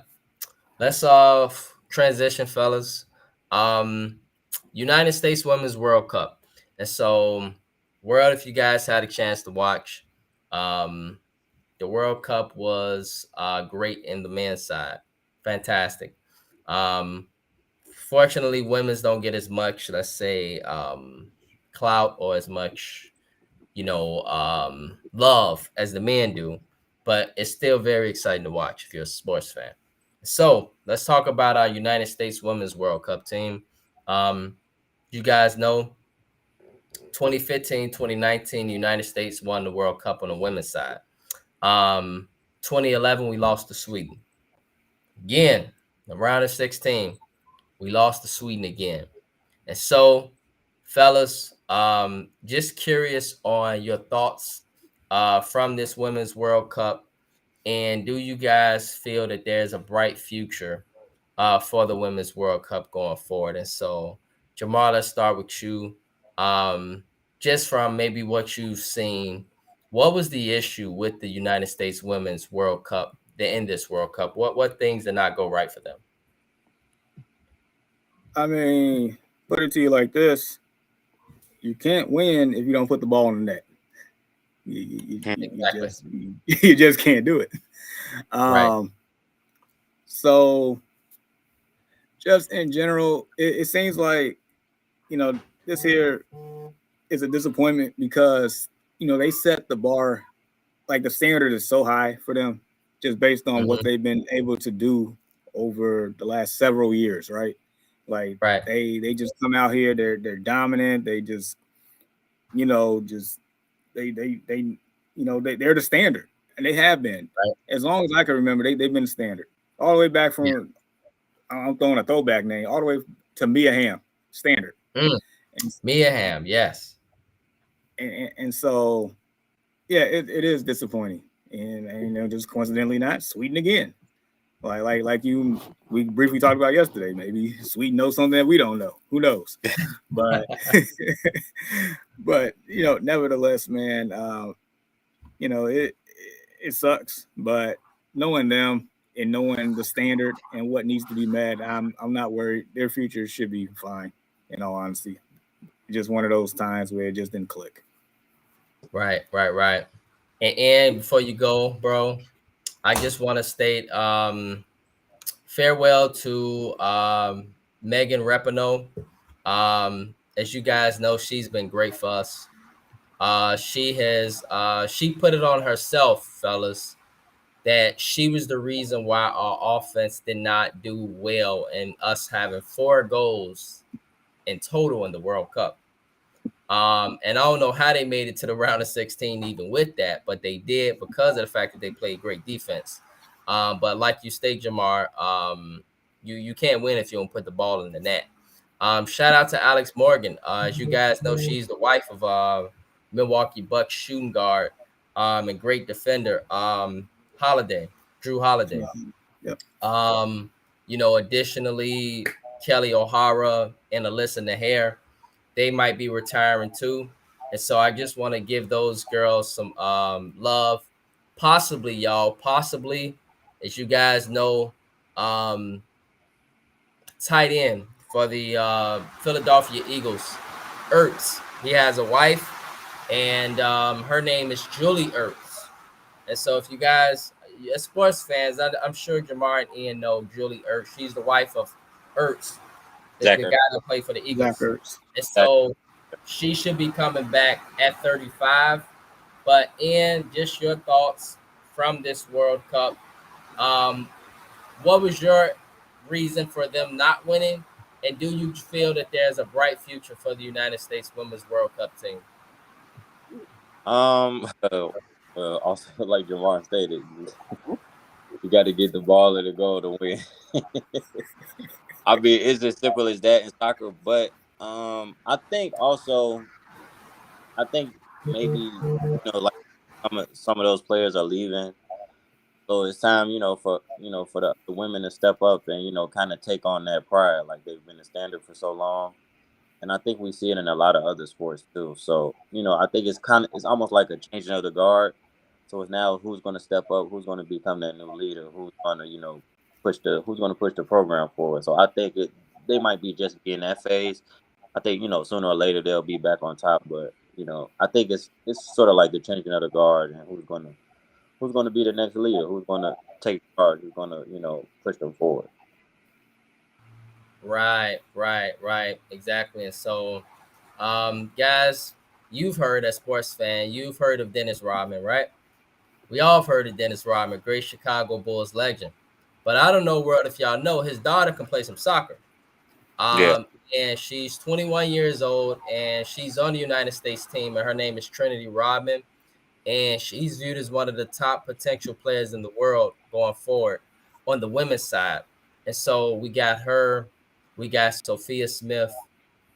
let's transition, fellas. Um, United States Women's World Cup. And so, world, if you guys had a chance to watch, um, the World Cup was great in the men's side. Fantastic. Um, Fortunately, women's don't get as much, let's say, clout or as much, love as the men do, but it's still very exciting to watch if you're a sports fan. So let's talk about our United States Women's World Cup team. Um, you guys know 2015, 2019, the United States won the World Cup on the women's side. 2011, we lost to Sweden. Again, the round of 16, we lost to Sweden again. And so, fellas, just curious on your thoughts from this Women's World Cup. And do you guys feel that there's a bright future for the Women's World Cup going forward? And so, Jamar, let's start with you. Just from maybe what you've seen, what was the issue with the United States Women's World Cup in this World Cup? What things did not go right for them? I mean, put it to you like this: you can't win if you don't put the ball in the net. Exactly. You just can't do it. Right. So just in general, it seems like, this here is a disappointment because, they set the bar, like the standard is so high for them just based on what they've been able to do over the last several years, right? Like Right. they just come out here, they're dominant. They just, you know, just they're the standard, and they have been Right. as long as I can remember. They've been the standard all the way back Yeah. from, I'm throwing a throwback name, all the way to Mia Hamm, standard. Mia Hamm, yes. And so, yeah, it is disappointing, and just coincidentally not Sweden again. Like we briefly talked about yesterday. Maybe Sweden knows something that we don't know. Who knows? But but nevertheless, man, it sucks. But knowing them and knowing the standard and what needs to be met, I'm not worried. Their future should be fine. In all honesty, just one of those times where it just didn't click. Right. And before you go, bro, I just want to state farewell to Megan Rapinoe. As you guys know, she's been great for us. She put it on herself, fellas, that she was the reason why our offense did not do well and us having 4 goals in total in the World Cup. And I don't know how they made it to the round of 16 even with that, but they did because of the fact that they played great defense. But like you state, Jamar, you can't win if you don't put the ball in the net. Shout out to Alex Morgan. As you guys know, she's the wife of Milwaukee Bucks shooting guard and great defender, Drew Holiday. Yep. Additionally, Kelly O'Hara and Alyssa Nair, they might be retiring too. And so I just want to give those girls some love. Possibly, y'all, as you guys know, tight end for the Philadelphia Eagles, Ertz. He has a wife, and her name is Julie Ertz. And so if you guys, as sports fans, I'm sure Jamar and Ian know Julie Ertz. She's the wife of Ertz, the guy that played for the Eagles. And so she should be coming back at 35. But Ian, just your thoughts from this World Cup. What was your reason for them not winning? And do you feel that there's a bright future for the United States Women's World Cup team? Well, also like Javon stated, you got to get the ball and the goal to win. I mean, it's as simple as that in soccer. But I think also, I think maybe like some of those players are leaving, so it's time for the women to step up and kind of take on that pride, like they've been the standard for so long. And I think we see it in a lot of other sports too. So I think it's almost like a changing of the guard. So it's now who's going to step up, who's going to become that new leader, who's going to push the program forward. So I think they might be just be in that phase. I think sooner or later they'll be back on top, but I think it's sort of like the changing of the guard and who's going to be the next leader, who's going to take charge, who's going to push them forward. Right. Exactly. And so, guys, you've heard as sports fan, you've heard of Dennis Rodman, right? We all have heard of Dennis Rodman, great Chicago Bulls legend. But I don't know, world, if y'all know, his daughter can play some soccer. Yeah. And she's 21 years old, and she's on the United States team, and her name is Trinity Rodman, and she's viewed as one of the top potential players in the world going forward on the women's side. And so we got her, we got Sophia Smith,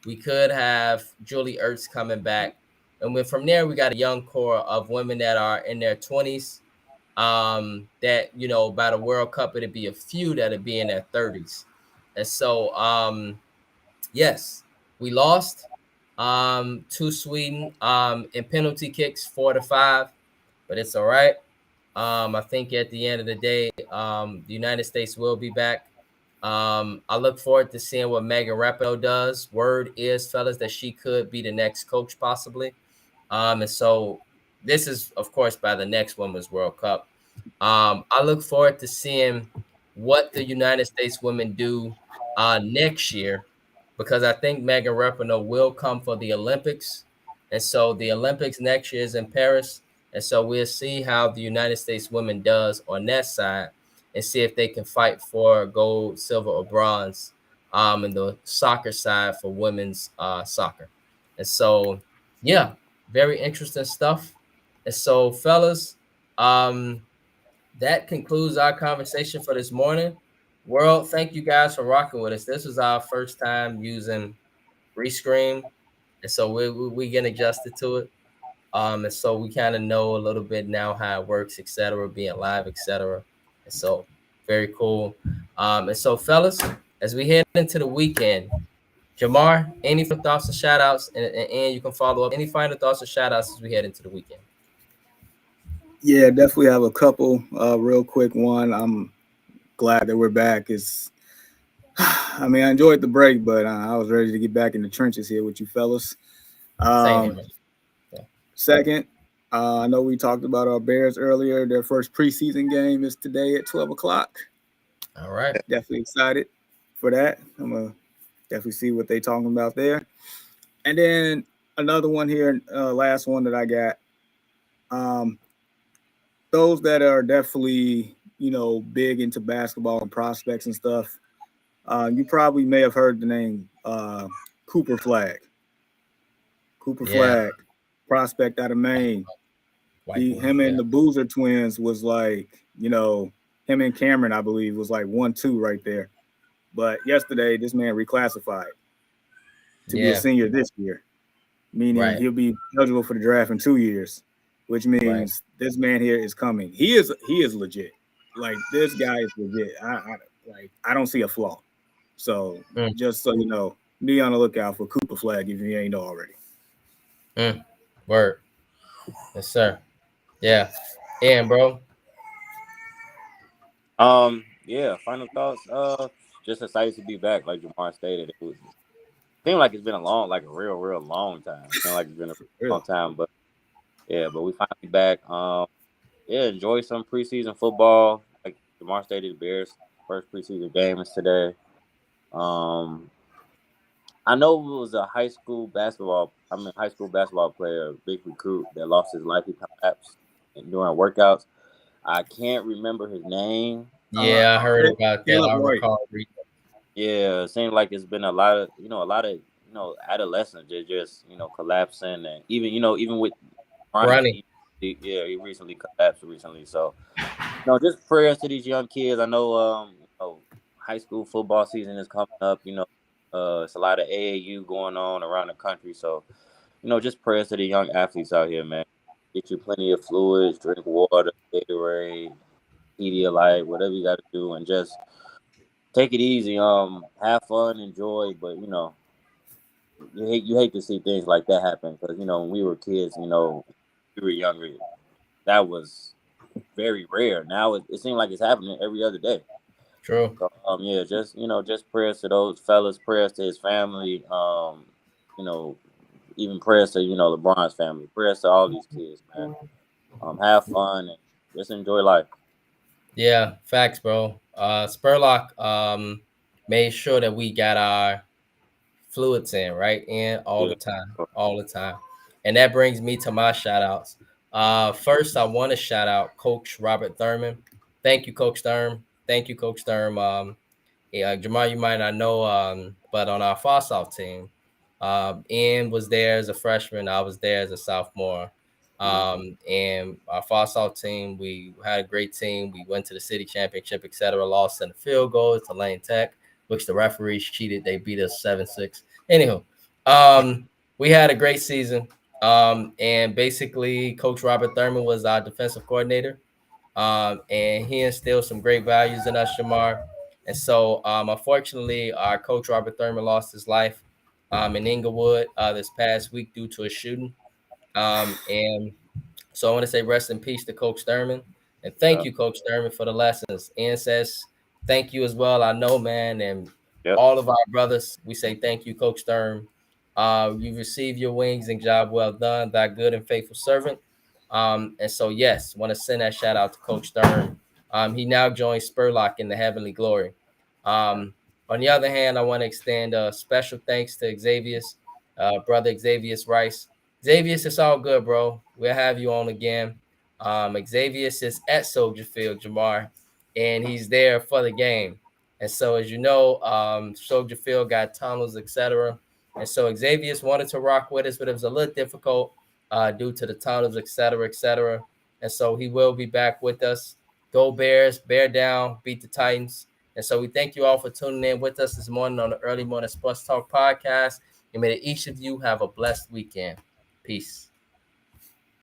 we could have Julie Ertz coming back, and then from there we got a young core of women that are in their 20s. That by the World Cup it'd be a few that'd be in their 30s, and so yes, we lost to Sweden in penalty kicks 4-5, but it's all right. I think at the end of the day, the United States will be back. I look forward to seeing what Megan Rapinoe does. Word is, fellas, that she could be the next coach possibly. And so this is, of course, by the next Women's World Cup. I look forward to seeing what the United States women do next year, because I think Megan Rapinoe will come for the Olympics. And so the Olympics next year is in Paris. And so we'll see how the United States women does on that side and see if they can fight for gold, silver, or bronze in the soccer side for women's soccer. And so, yeah, very interesting stuff. And so, fellas, that concludes our conversation for this morning. World, thank you guys for rocking with us. This was our first time using Rescreen, and so we getting adjusted to it. And so we kind of know a little bit now how it works, etc., being live, etc. And so very cool. And so, fellas, as we head into the weekend, Jamar, any final thoughts or shout outs, and you can follow up any final thoughts or shout outs as we head into the weekend. Yeah, definitely have a couple. Real quick one. I'm glad that we're back. I mean, I enjoyed the break, but I was ready to get back in the trenches here with you fellas. Same here, man. Second, I know we talked about our Bears earlier. Their first preseason game is today at 12 o'clock. All right. Definitely excited for that. I'm going to definitely see what they're talking about there. And then another one here, last one that I got. Those that are definitely, big into basketball and prospects and stuff, you probably may have heard the name Cooper Flag. Flag, prospect out of Maine. Him and the Boozer twins was like, him and Cameron, I believe, was like 1-2 right there. But yesterday, this man reclassified to be a senior this year, meaning he'll be eligible for the draft in 2 years, which means this man here is coming. He is legit. Like, this guy is legit. I don't see a flaw. So just so you know, be on the lookout for Cooper Flag if you ain't know already. Word. Yes, sir. Yeah. And bro. Yeah, final thoughts. Just excited to be back, like Jamar stated. It seemed like it's been a real long time. It seemed like it's been a long time, but we finally back. Enjoy some preseason football. Like Jamar stated, the Bears' first preseason game is today. I know it was a high school basketball player, big recruit that lost his life. He collapsed during workouts. I can't remember his name. Yeah, I heard about that. I recall reading. Yeah, it seems like it's been a lot of adolescents just collapsing, and even with Ronnie. He recently collapsed recently. So just prayers to these young kids. I know high school football season is coming up. It's a lot of AAU going on around the country. So, just prayers to the young athletes out here, man. Get you plenty of fluids, drink water, Gatorade, Pedialyte, whatever you got to do, and just take it easy. Have fun, enjoy, but you hate to see things like that happen because when we were kids, we were younger, that was very rare. Now it seems like it's happening every other day. True. So yeah, just prayers to those fellas, prayers to his family, you know, even prayers to LeBron's family, prayers to all these kids, man. Have fun and just enjoy life. Yeah, facts, bro. Spurlock made sure that we got our fluids in, right? In all Yeah. the time, all the time. And that brings me to my shout outs. First, I want to shout out Coach Robert Thurman. Thank you, Coach Thurman. Thank you, Coach Thurman. Yeah, Jamal, you might not know, but on our Fossall team, Ian was there as a freshman. I was there as a sophomore. Mhm. And our Fossall team, we had a great team. We went to the city championship, etc. Lost in the field goals to Lane Tech, which the referees cheated. They beat us 7-6. Anywho, we had a great season. And basically, Coach Robert Thurman was our defensive coordinator. And he instilled some great values in us, Shamar. And so, unfortunately, our coach Robert Thurman lost his life in Inglewood this past week due to a shooting. And so I want to say rest in peace to Coach Thurman. And thank Yeah. you, Coach Thurman, for the lessons. And says thank you as well. I know, man, and Yep. all of our brothers, we say thank you, Coach Thurman. You receive your wings and job well done, thy good and faithful servant. And so, yes, want to send that shout out to Coach Thurman. He now joins Spurlock in the heavenly glory. Um, on the other hand, I want to extend a special thanks to Xavier's brother Xavier's Rice. Xavier's, it's all good, bro. We'll have you on again. Xavier's is at Soldier Field, Jamar, and he's there for the game. And so, as you know, Soldier Field got tunnels, etc. And so Xavier's wanted to rock with us, but it was a little difficult due to the tunnels, etc., etc. And so he will be back with us. Go Bears, bear down, beat the Titans. And so we thank you all for tuning in with us this morning on the Early Morning Sports Talk podcast. And may each of you have a blessed weekend. Peace.